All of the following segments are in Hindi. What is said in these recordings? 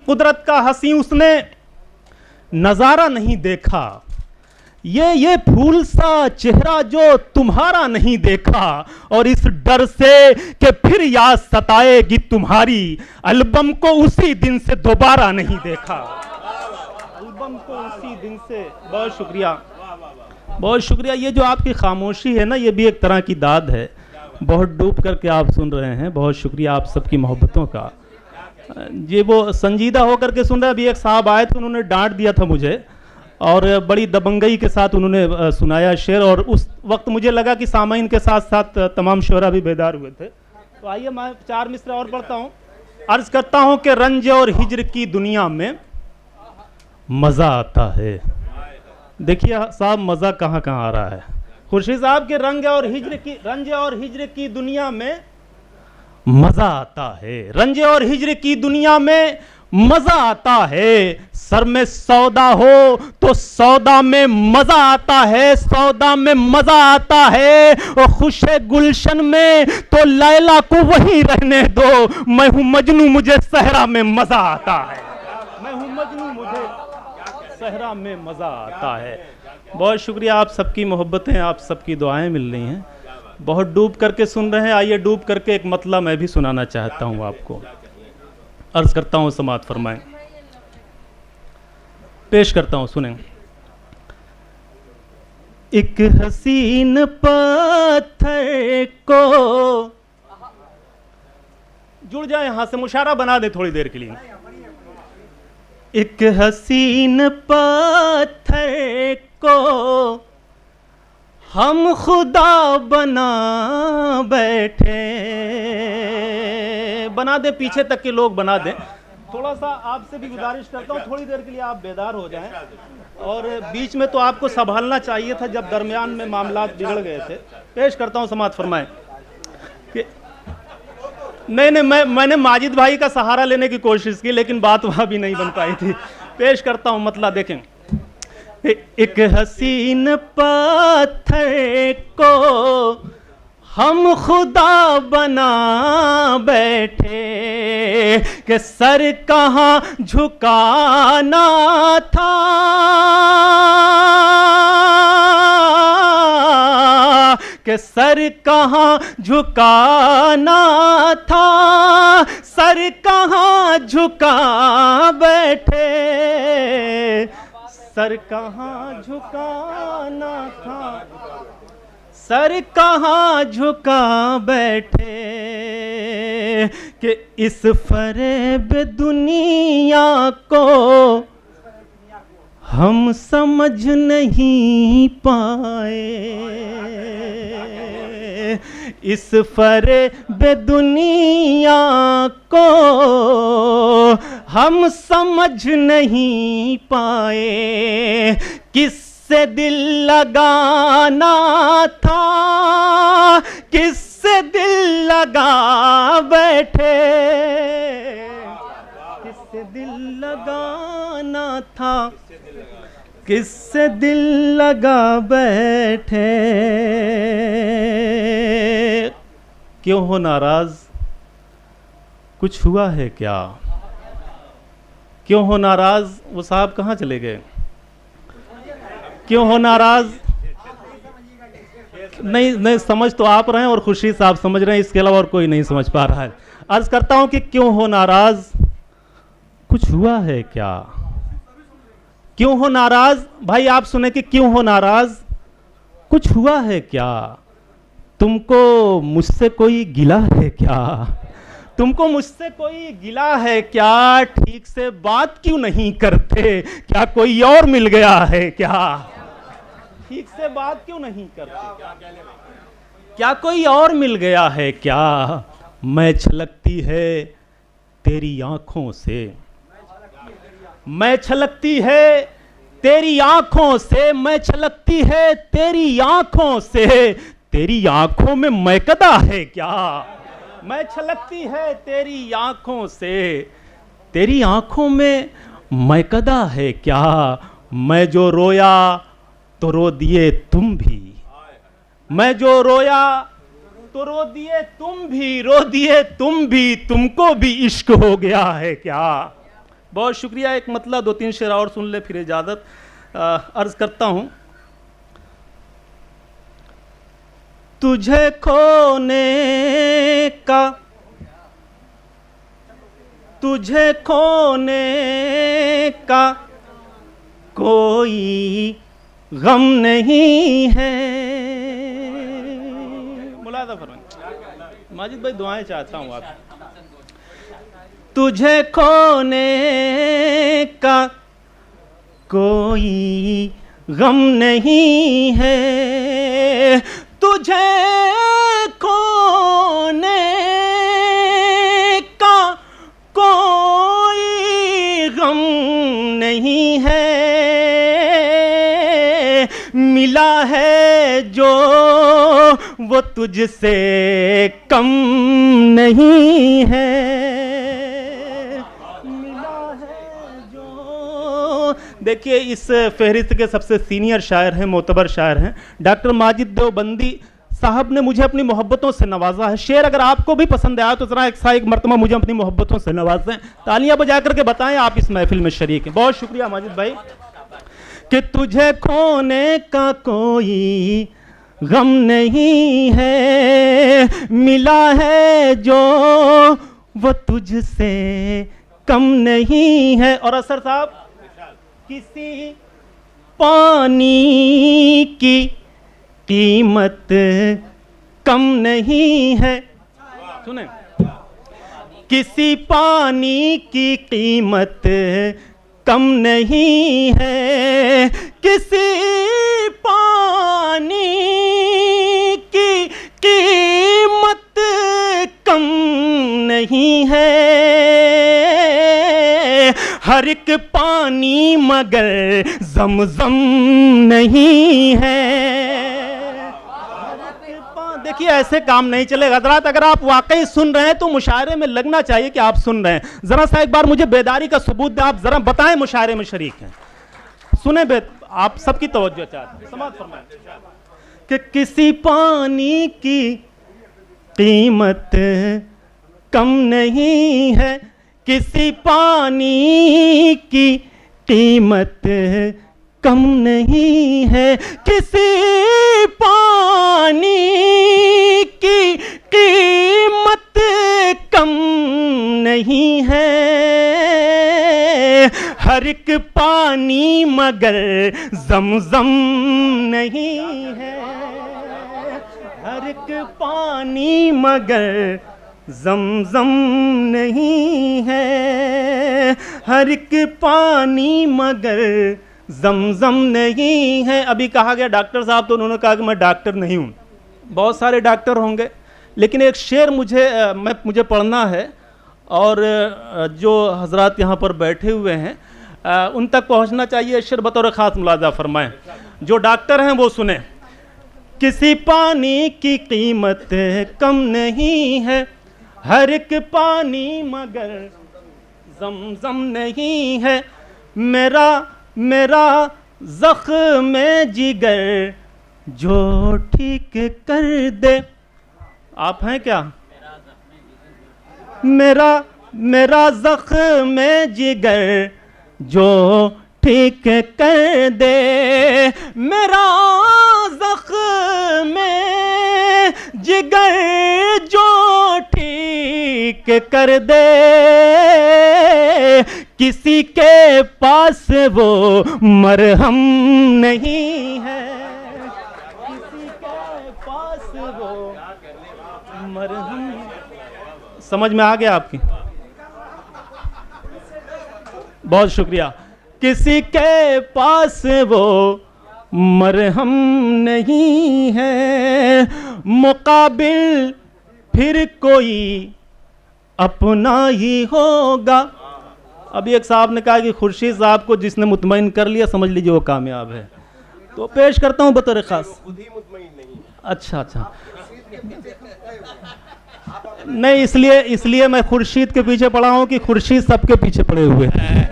कुदरत का हंसी उसने नजारा नहीं देखा, ये फूल सा चेहरा जो तुम्हारा नहीं देखा, और इस डर से कि फिर याद सताएगी तुम्हारी, एल्बम को उसी दिन से दोबारा नहीं देखा। एल्बम को उसी दिन से। बहुत शुक्रिया, बहुत शुक्रिया। ये जो आपकी खामोशी है ना, ये भी एक तरह की दाद है। बहुत डूब करके आप सुन रहे हैं, बहुत शुक्रिया आप सबकी मोहब्बतों का। ये वो संजीदा होकर के सुन रहे। अभी एक साहब आए थे, उन्होंने डांट दिया था मुझे और बड़ी दबंगई के साथ उन्होंने सुनाया शेर, और उस वक्त मुझे लगा कि सामाइन के साथ साथ तमाम शोरा भी बेदार हुए थे। तो आइए मैं 4 मिसरा और पढ़ता हूँ। अर्ज करता हूँ कि रंज और हिज्र की दुनिया में मज़ा आता है। देखिए साहब, मज़ा कहाँ कहाँ आ रहा है। खुर्शीद साहब के रंज और हिज्र की दुनिया में मज़ा आता है, रंज और हिज्र की दुनिया में मजा आता है। सर में सौदा हो तो सौदा में मजा आता है, सौदा में मजा आता है। और खुश गुलशन में तो लैला को वहीं रहने दो, मैं हूं मजनू मुझे सहरा में मजा आता है, मैं हूं मजनू मुझे सहरा में मजा आता है। बहुत शुक्रिया, आप सबकी मोहब्बतें, आप सबकी दुआएं मिल रही हैं। बहुत डूब करके सुन रहे हैं। आइए डूब करके एक मतला मैं भी सुनाना चाहता हूं आपको। अर्ज करता हूं, समाअत फरमाएं, पेश करता हूं, सुनें। एक हसीन पत्थर को, जुड़ जाए यहां से, मुशारा बना दे थोड़ी देर के लिए। एक हसीन पत्थर को हम खुदा बना बैठे, बना दे, पीछे तक के लोग बना दें। थोड़ा सा आपसे भी गुजारिश करता हूँ, थोड़ी देर के लिए आप बेदार हो जाएं, और बीच में तो आपको संभालना चाहिए था जब दरमियान में मामलात बिगड़ गए थे। पेश करता हूँ, समाअत फरमाएं कि नहीं, मैंने माजिद भाई का सहारा लेने की कोशिश की, लेकिन बात वहाँ भी नहीं बन पाई थी। पेश करता हूँ मतला, देखें। एक हसीन पत्थर को हम खुदा बना बैठे, कि सर कहाँ झुकाना था, कि सर कहाँ झुकाना था, सर कहाँ झुका बैठे, सर कहाँ झुकाना था, सर कहाँ झुका बैठे, कि इस फरेब दुनिया को हम समझ नहीं पाए, इस फरेब दुनिया को हम समझ नहीं पाए, किससे दिल लगाना था, किससे दिल लगा बैठे, किससे दिल लगाना था, किससे दिल लगा बैठे। क्यों हो नाराज, कुछ हुआ है क्या, क्यों हो नाराज। वो साहब कहाँ चले गए, क्यों हो नाराज। नहीं समझ तो आप रहे हैं और खुशी साहब समझ रहे हैं, इसके अलावा और कोई नहीं समझ पा रहा है। अर्ज करता हूं कि क्यों हो नाराज, कुछ हुआ है क्या, क्यों हो नाराज। भाई आप सुने कि क्यों हो नाराज, कुछ हुआ है क्या, तुमको मुझसे कोई गिला है क्या, तुमको मुझसे कोई गिला है क्या, ठीक से बात क्यों नहीं करते, क्या कोई और मिल गया है क्या, ठीक से बात क्यों नहीं करते, क्या कोई और मिल गया है क्या। मैं छलकती है तेरी आंखों से, मैं छलकती है तेरी आंखों से, मैं छलकती है तेरी आंखों से, तेरी आंखों में मैकदा है क्या, मैं छलकती है तेरी आंखों से, तेरी आंखों में मैकदा है क्या। मैं जो रोया तो रो दिए तुम भी, मैं जो रोया तो रो दिए तुम भी, रो दिए तुम भी, तुमको भी इश्क हो गया है क्या। बहुत शुक्रिया। एक मतलब 2-3 शेर और सुन ले फिर इजाज़त अर्ज़ करता हूँ। तुझे खोने का, तुझे खोने का कोई गम नहीं है। मुलादा फरमाइए। माजिद भाई दुआएं चाहता हूँ आप। तुझे खोने का कोई गम नहीं है, तुझे खोने का कोई गम नहीं है, मिला है जो वो तुझसे कम नहीं है, मिला है जो। देखिए इस फहरिस्त के सबसे सीनियर शायर हैं, मोतबर शायर हैं डॉक्टर माजिद देवबंदी साहब ने मुझे अपनी मोहब्बतों से नवाजा है। शेर अगर आपको भी पसंद आया तो जरा एक मरतबा मुझे अपनी मोहब्बतों से नवाजें, तालियां बजा करके बताएं आप इस महफिल में शरीक हैं। बहुत शुक्रिया माजिद भाई। कि तुझे खोने का कोई गम नहीं है, मिला है जो वो तुझसे कम नहीं है। और असर साहब, किसी पानी की कीमत कम नहीं है। सुने, किसी पानी की कीमत कम नहीं है, किसी पानी की कीमत कम नहीं है, हर एक पानी मगर ज़मज़म नहीं है। देखिए ऐसे काम नहीं चलेगा हज़रात। अगर आप वाकई सुन रहे हैं तो मुशायरे में लगना चाहिए कि आप सुन रहे हैं। जरा सा एक बार मुझे बेदारी का सबूत दें, आप जरा बताएं मुशायरे में शरीक हैं। सुने आप सबकी तवज्जो चाहते हैं, समाअत फरमाएं। कि किसी पानी की कीमत कम नहीं है, किसी पानी की कीमत कम नहीं है, किसी पानी की कीमत कम नहीं है, हर एक पानी मगर ज़मज़म नहीं है, हर एक पानी मगर ज़मज़म नहीं है, हर एक पानी मगर ज़मज़म नहीं है। अभी कहा गया डॉक्टर साहब, तो उन्होंने कहा कि मैं डॉक्टर नहीं हूँ। बहुत सारे डॉक्टर होंगे, लेकिन एक शेर मुझे पढ़ना है और जो हजरात यहाँ पर बैठे हुए हैं उन तक पहुँचना चाहिए। शेर बतौर ख़ास मुलाज़ा फरमाएं, जो डॉक्टर हैं वो सुने। किसी पानी की कीमत कम नहीं है, हर एक पानी मगर ज़मज़म नहीं है, मेरा ज़ख्म जिगर जो ठीक कर दे। आप हैं क्या? मेरा ज़ख्म जिगर जो ठीक कर दे, मेरा ज़ख्म जिगर जो ठीक कर दे, किसी के पास वो मरहम नहीं है, किसी के पास वो मरहम। समझ में आ गया आपकी? बहुत शुक्रिया। किसी के पास वो मरहम नहीं है, मुकाबिल फिर कोई अपना ही होगा। अभी एक साहब ने कहा कि खुर्शीद साहब को जिसने मुतमईन कर लिया समझ लीजिए वो कामयाब है। तो पेश करता हूं बतौर खास। अच्छा नहीं, इसलिए मैं खुर्शीद के पीछे पड़ा हूं कि खुर्शीद सबके पीछे पड़े हुए हैं।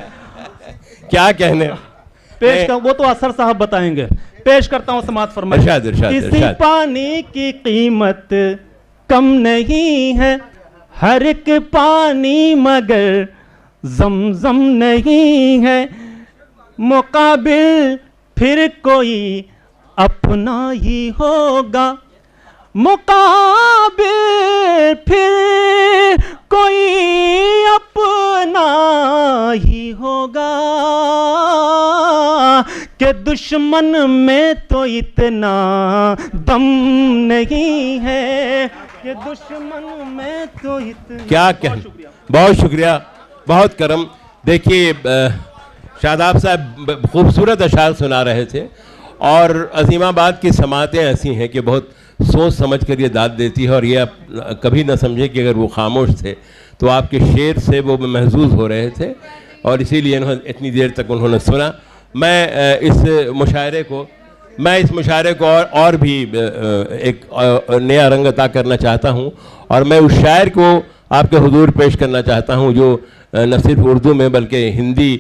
क्या कहने पेश कर, वो तो असर साहब बताएंगे। पेश करता हूं, समाअत फरमाइए। किसी पानी की कीमत कम नहीं है, हर एक पानी मगर ज़मज़म नहीं है मुकाबिल, फिर कोई अपना ही होगा। मुकाबिल फिर कोई अपना ही होगा, कि दुश्मन में तो इतना दम नहीं है, कि दुश्मन में तो इतना। क्या बहुत शुक्रिया, बहुत करम। देखिए शादाब साहब खूबसूरत अशार सुना रहे थे, और अजीमाबाद की समातें ऐसी हैं कि बहुत सोच समझ कर ये दाद देती है, और ये आप कभी ना समझे कि अगर वो खामोश थे तो आपके शेर से वो महसूस हो रहे थे, और इसीलिए इतनी देर तक उन्होंने सुना। मैं इस मुशायरे को और भी एक नया रंग अता करना चाहता हूँ, और मैं उस शायर को आपके हुजूर पेश करना चाहता हूँ जो न सिर्फ उर्दू में बल्कि हिंदी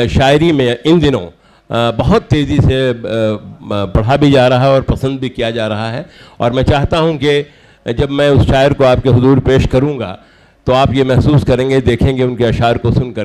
शायरी में इन दिनों बहुत तेज़ी से पढ़ा भी जा रहा है और पसंद भी किया जा रहा है। और मैं चाहता हूं कि जब मैं उस शायर को आपके हुजूर पेश करूंगा तो आप ये महसूस करेंगे, देखेंगे उनके अशार को सुनकर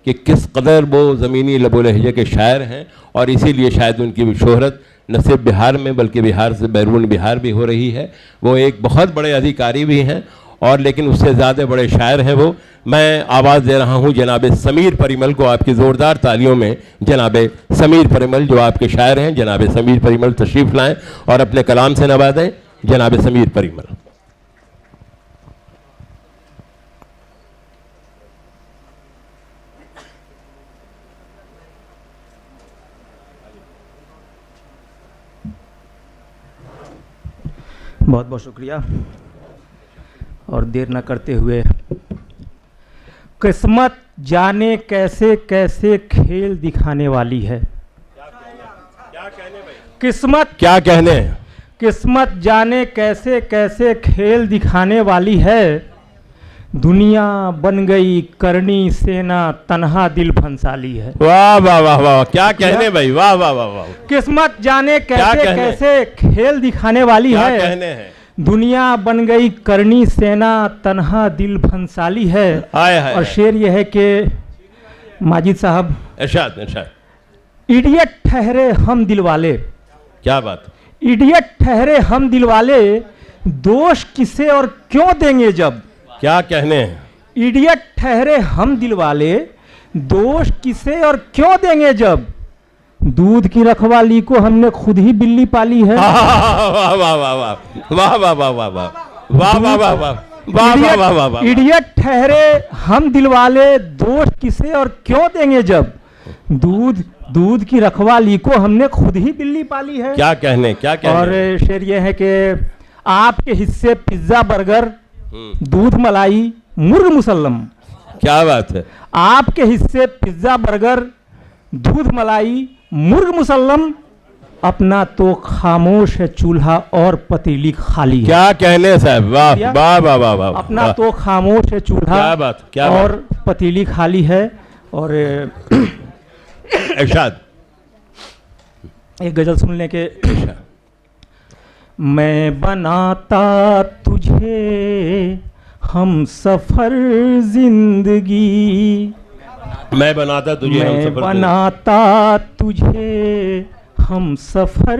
कि किस कदर वो ज़मीनी लबो लहजे के शायर हैं, और इसीलिए शायद उनकी शोहरत न सिर्फ बिहार में बल्कि बिहार से बैरून बिहार भी हो रही है। वो एक बहुत बड़े अधिकारी भी हैं, और लेकिन उससे ज़्यादा बड़े शायर हैं वो। मैं आवाज़ दे रहा हूँ जनाब समीर परिमल को, आपकी ज़ोरदार तालियों में जनाब समीर परिमल जो आपके शायर हैं। जनाब समीर परिमल तशरीफ़ लाएं और अपने कलाम से नवाजें। जनाब समीर परिमल। बहुत बहुत शुक्रिया, और देर न करते हुए, किस्मत जाने कैसे कैसे खेल दिखाने वाली है। किस्मत क्या कहने, किस्मत जाने कैसे कैसे खेल दिखाने वाली है। दुनिया बन गई करनी सेना, तन्हा दिल भंसाली है। वाह वाह वाह वाह, क्या कहने भाई, वाह वाह वाह वाह। किस्मत जाने कैसे कैसे खेल दिखाने वाली क्या है। कहने हैं। दुनिया बन गई करनी सेना, तन्हा दिल भंसाली है। और शेर यह है कि माजिद साहब, इरशाद इरशाद। इडियट ठहरे हम दिलवाले। क्या बात। इडियट ठहरे हम दिलवाले, दोष किसे और क्यों देंगे जब। क्या कहने हैं। इडियट ठहरे हम दिलवाले, दोष किसे और क्यों देंगे जब। दूध की रखवाली को हमने खुद ही बिल्ली पाली है। वाह वाह वाह वाह वाह वाह वाह वाह वाह वाह वाह वाह वाह वाह वाह। इडियट ठहरे हम दिलवाले, दोष किसे और क्यों देंगे जब। दूध की रखवाली को हमने खुद ही बिल्ली पाली है। क्या कहने, क्या कहने। और शेर यह है कि आपके हिस्से पिज्जा बर्गर, दूध मलाई मुर्ग मुसल्लम। क्या बात है। आपके हिस्से पिज्जा बर्गर, दूध मलाई मुर्ग मुसल्लम, अपना तो खामोश है चूल्हा और पतीली खाली है। क्या कहने साहब, वाह वाह वाह वाह वाह। अपना तो खामोश है चूल्हा, क्या बात, क्या और पतीली खाली है। और इरशाद। एक गजल सुन लें के, मैं बनाता तुझे हम सफर जिंदगी, मैं बनाता तुझे हम सफर, बनाता तुझे हम सफर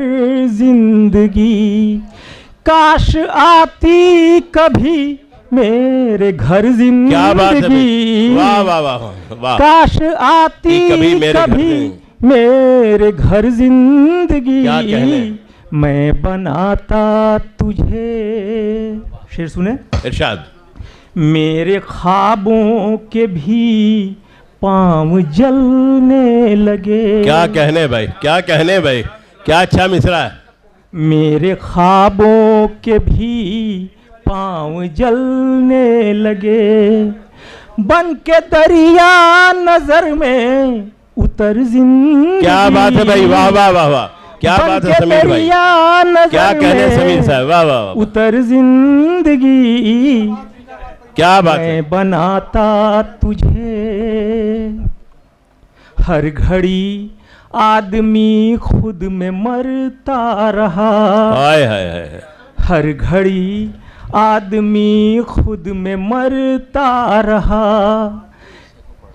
जिंदगी। काश आती कभी मेरे घर जिंदगी। क्या बात है, वाह वाह वाह वाह। काश आती कभी मेरे घर जिंदगी। क्या कहने। मैं बनाता तुझे, शेर सुने। इरशाद। मेरे ख्वाबों के भी पाँव जलने लगे। क्या कहने भाई, क्या कहने भाई, क्या अच्छा मिसरा है। मेरे ख्वाबों के भी पाँव जलने लगे, बन के दरिया नजर में उतर जिंदगी। क्या बात है भाई, वाह वाह वाह वाह। क्या बात है समीर भाई, क्या कहने समीर साहब, वाह वाह। उतर जिंदगी, क्या बात है। मैं बनाता तुझे। हर घड़ी आदमी खुद में मरता रहा। हाय हाय हाय। हर घड़ी आदमी खुद में मरता रहा,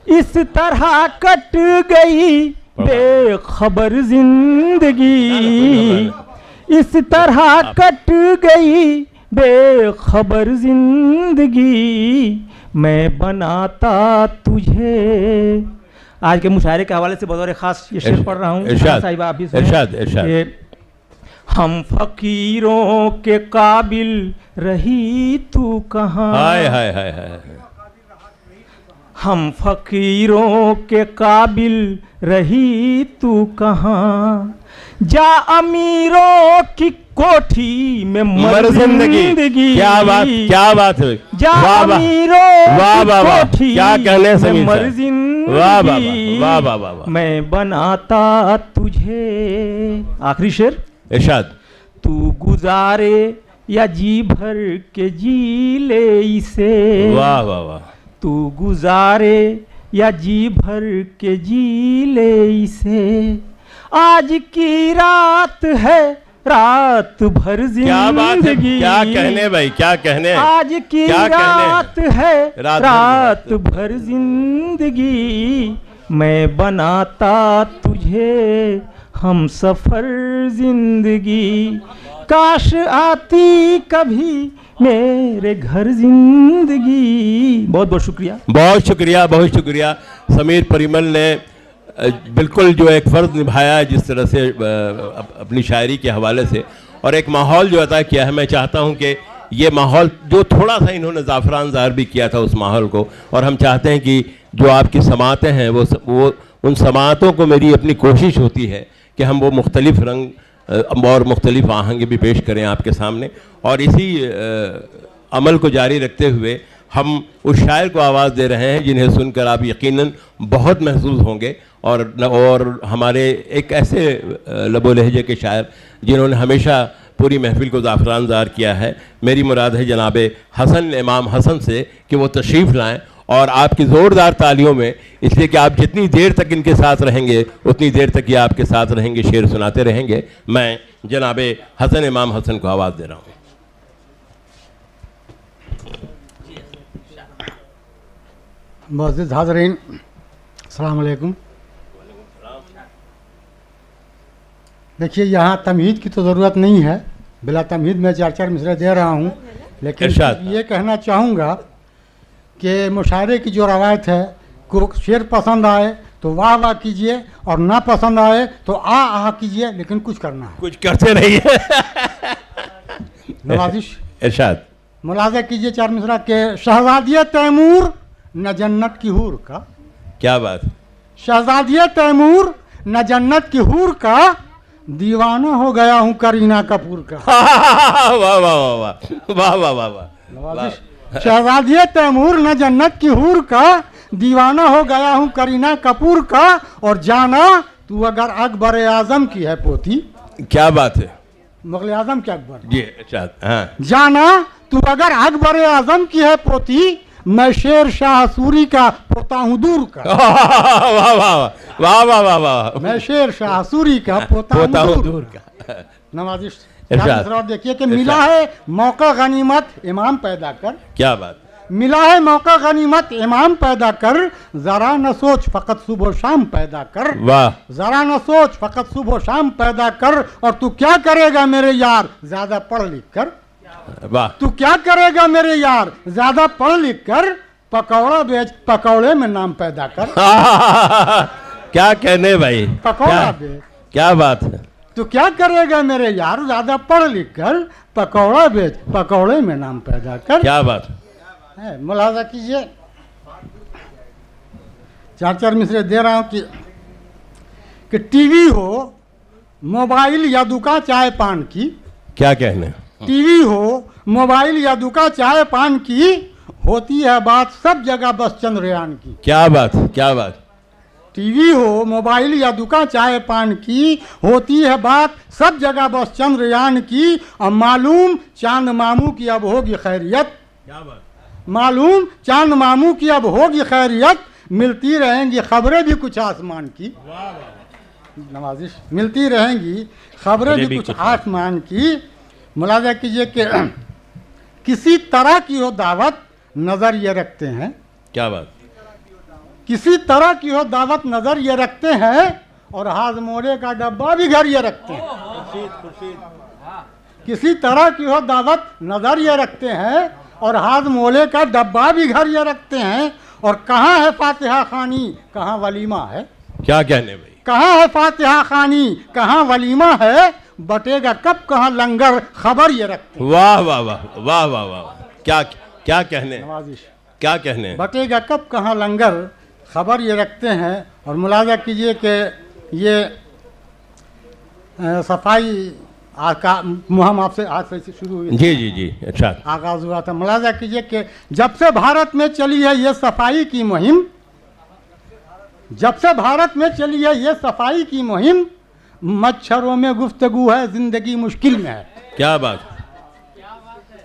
इस तरह कट गई बेखबर जिंदगी, इस तरह कट गई बेखबर जिंदगी, मैं बनाता तुझे। आज के मुशायरे के हवाले से बतौर खास ये शेर पढ़ रहा हूँ। इरशाद साहिबा आप भी सुनें। इरशाद इरशाद। ये हम फकीरों के काबिल रही तू कहाँ, हाय हाय हाय हाय। हम फकीरों के काबिल रही तू कहाँ, जा अमीरों की कोठी में मर जिंदगी। क्या बात है। जा वाह वाह अमीरों वाह की वाह वाह। कोठी क्या कहने में समीर मर साहब। जिंदगी, वाह वाह वाह वाह वाह वाह। मैं बनाता तुझे। आखिरी शेर। इरशाद। तू गुजारे या जी भर के जी ले इसे, वाह वाह वाह। तू गुजारे या जी भर के जी ले इसे, आज की रात है रात भर क्या बात है। जिंदगी। क्या कहने भाई, क्या कहने। आज की क्या कहने? रात है रात भर जिंदगी, मैं बनाता तुझे हम सफर जिंदगी, काश आती कभी मेरे घर जिंदगी। बहुत बहुत शुक्रिया। बहुत शुक्रिया, बहुत शुक्रिया। समीर परिमल ने बिल्कुल जो एक फ़र्ज निभाया है जिस तरह से अपनी शायरी के हवाले से, और एक माहौल जो अता किया है। मैं चाहता हूं कि ये माहौल जो थोड़ा सा इन्होंने ज़ाफ़रान ज़ाहिर भी किया था उस माहौल को, और हम चाहते हैं कि जो आपकी समातें हैं वो उन समातों को मेरी अपनी कोशिश होती है कि हम वो मुख्तलिफ रंग और मुख्तलिफ आहंगे भी पेश करें आपके सामने, और इसी अमल को जारी रखते हुए हम उस शायर को आवाज़ दे रहे हैं जिन्हें सुनकर आप यकीनन बहुत महसूस होंगे, और हमारे एक ऐसे लबो लहजे के शायर जिन्होंने हमेशा पूरी महफिल को ज़ाफ़रान ज़ार किया है। मेरी मुराद है जनाब हसन इमाम हसन से कि वो तशरीफ़ लाएँ और आपकी ज़ोरदार तालियों में, इसलिए कि आप जितनी देर तक इनके साथ रहेंगे उतनी देर तक ये आपके साथ रहेंगे, शेर सुनाते रहेंगे। मैं जनाब हसन इमाम हसन को आवाज़ दे रहा हूँ। मुअज़्ज़िज़ हाज़रीन, अस्सलाम वालेकुम। देखिए, यहाँ तमहीद की तो ज़रूरत नहीं है, बिला तमहीद मैं चार चार मिसरे दे रहा हूँ, लेकिन ये कहना चाहूँगा कि मुशायरे की जो रवायत है, को शेर पसंद आए तो वाह वाह कीजिए और ना पसंद आए तो आह कीजिए, लेकिन कुछ करना है, कुछ करते रहिए। नवाजिश इरशाद। मुलाज़ा कीजिए चार मिसरा के शहज़ादिया तैमूर न जन्नत की हूर का। क्या बात। शहज़ादिया तैमूर न जन्नत की हूर का, दीवाना हो गया हूँ करीना कपूर का। वाह वाह वाह वाह वाह वाह वाह वाह। शहज़ादिया तैमूर न जन्नत की हूर का, दीवाना हो गया हूँ करीना कपूर का, और जाना तू अगर अकबर आजम की है पोती। क्या बात है। मुग़ल आजम के अकबर जी इरशाद। हाँ। जाना तू अगर अकबर आजम की है पोती, मैं शेर शाह सूरी का पोता हूँ दूर का। वाह वाह वाह वाह वाह वाह। मैं शेर शाह सूरी का पोता हूँ दूर का। नवाजिश इरशाद। देखिए कि मिला है मौका गनीमत इमाम पैदा कर। क्या बात। मिला है मौका गनीमत इमाम पैदा कर, जरा न सोच फ़कत सुबह शाम पैदा कर। वाह। जरा न सोच फ़कत सुबह शाम पैदा कर, और तू क्या करेगा मेरे यार ज़्यादा पढ़ लिख कर। वाह। तू क्या करेगा मेरे यार ज़्यादा पढ़ लिख कर, पकौड़ा बेच पकौड़े में नाम पैदा कर। क्या कहने भाई। पकौड़ा बेच। क्या बात है। तू क्या करेगा मेरे यार ज़्यादा पढ़ लिख कर, पकौड़ा बेच पकौड़े में नाम पैदा कर। क्या बात है। मुलाज़ा कीजिए, चार चार मिसरे दे रहा हूँ कि टीवी हो, मोबाइल या दुकान चाय पान की। क्या कहने। टीवी हो, मोबाइल या दुकान चाय पान की, होती है बात सब जगह बस चंद्रयान की। क्या बात। क्या बात। टीवी हो, मोबाइल या दुकान चाय पान की, होती है बात सब जगह बस चंद्रयान की, और मालूम चांद मामू की अब होगी खैरियत। क्या बात। मालूम चांद मामू की अब होगी खैरियत, मिलती रहेंगी खबरें भी कुछ आसमान की। नवाजिश। मिलती रहेंगी खबरें भी कुछ आसमान की। मुलाज़ा कीजिए कि किसी तरह की हो दावत, नज़र ये रखते हैं। क्या बात। किसी तरह की हो दावत नजर ये रखते हैं और हाजमोले का डब्बा भी घर ये रखते हैं। किसी तरह की हो दावत नजर ये रखते हैं और हाजमोले का डब्बा भी घर ये रखते हैं। और कहाँ है फातिहा खानी, कहाँ वलीमा है। क्या कहने भाई, कहाँ है फातिहा खानी, कहाँ वलीमा है। बटेगा कब कहाँ लंगर, खबर ये रखते हैं। वाह वाह वाह वाह वाह वाह, क्या क्या कहने, नवाजिश, क्या कहने। बटेगा कब कहाँ लंगर, खबर ये रखते हैं। और मुलाजा कीजिए कि ये सफाई का मुहिम आपसे आज से शुरू हुई। जी जी जी, अच्छा। आगाज हुआ था। मुलाजा कीजिए कि जब से भारत में चली है ये सफाई की मुहिम, जब से भारत में चली है ये सफाई की मुहिम, मच्छरों में गुफ्तगू है, जिंदगी मुश्किल में है। क्या बात,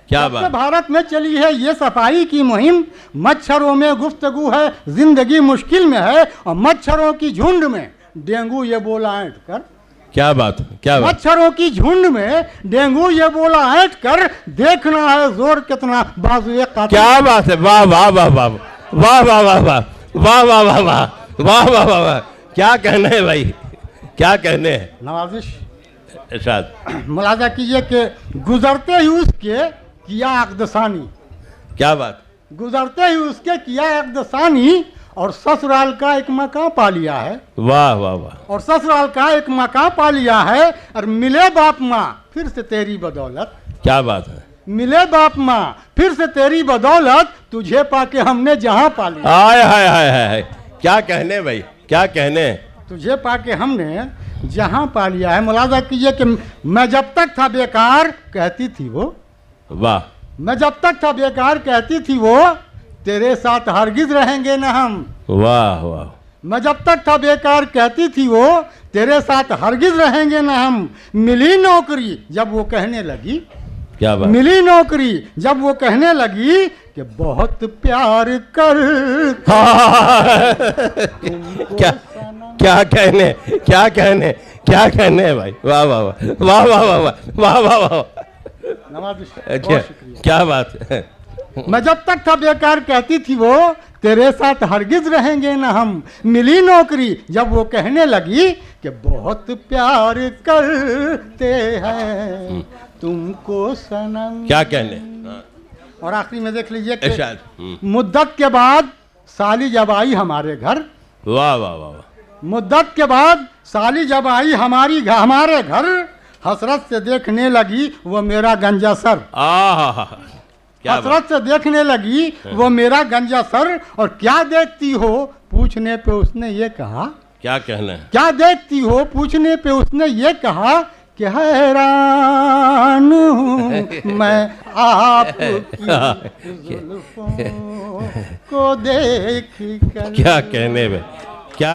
क्या जब से बात। भारत में चली है ये सफाई की मुहिम, मच्छरों में गुफ्तगू है, जिंदगी मुश्किल में है। और मच्छरों की झुंड में डेंगू ये बोला ऐंठ कर, क्या बात, क्या बात। मच्छरों की झुंड में डेंगू ये बोला ऐंठ कर, देखना है जोर कितना बाजुए कातिल। क्या बात है, वाह वाह वाह वाह वाह वाह वाह वाह वाह वाह वाह वाह वाह वाह वाह वाह, क्या कहने है भाई, क्या कहने हैं। नवाजिश, इरशाद। मुलाजा कीजिए कि गुजरते ही उसके किया अकदसानी, क्या बात। गुजरते ही उसके किया अकदसानी। और ससुराल का एक मकान पा लिया है, वाह वाह वाह। और ससुराल का एक मकान पा लिया है। और मिले बाप माँ फिर से तेरी बदौलत, क्या बात है। मिले बाप माँ फिर से तेरी बदौलत, तुझे पाके हमने जहाँ पा लिया। हाय हाय हाय हाय, क्या कहने भाई, क्या कहने। तुझे पाके हमने जहाँ पा लिया है। मुलाजा कीजिए कि मैं जब तक था बेकार कहती थी वो, वाह। मैं जब तक था बेकार कहती थी वो, तेरे साथ हरगिज रहेंगे ना हम। वाह वाह। मैं जब तक था बेकार कहती थी वो, तेरे साथ हरगिज रहेंगे ना हम। मिली नौकरी जब वो कहने लगी, क्या बात। मिली नौकरी जब वो कहने लगी कि बहुत प्यार कर। क्या क्या कहने, क्या कहने, क्या कहने भाई, वाह वाह वाह वाह वाह वाह वाह वाह वाह। नवाजिश, अच्छा, बहुत शुक्रिया। क्या बात है। मैं जब तक था बेकार कहती थी वो, तेरे साथ हरगिज रहेंगे ना हम। मिली नौकरी जब वो कहने लगी कि बहुत प्यार करते हैं तुमको सनम। क्या कहने। और आखिरी में देख लीजिए कि इरशाद। मुद्दत के बाद साली जब आई हमारे घर, वाह वाह वाह वाह। मुद्दत के बाद साली जब आई हमारे घर, हसरत से देखने लगी वो मेरा गंजा सर। आहा, क्या बात। हसरत से देखने लगी वो मेरा गंजा सर। और क्या देखती हो पूछने पे उसने ये कहा, क्या कहना है। क्या देखती हो पूछने पे उसने ये कहा कि हैरान हूँ मैं आपकी जुल्फों को देख कर। क्या कहने में।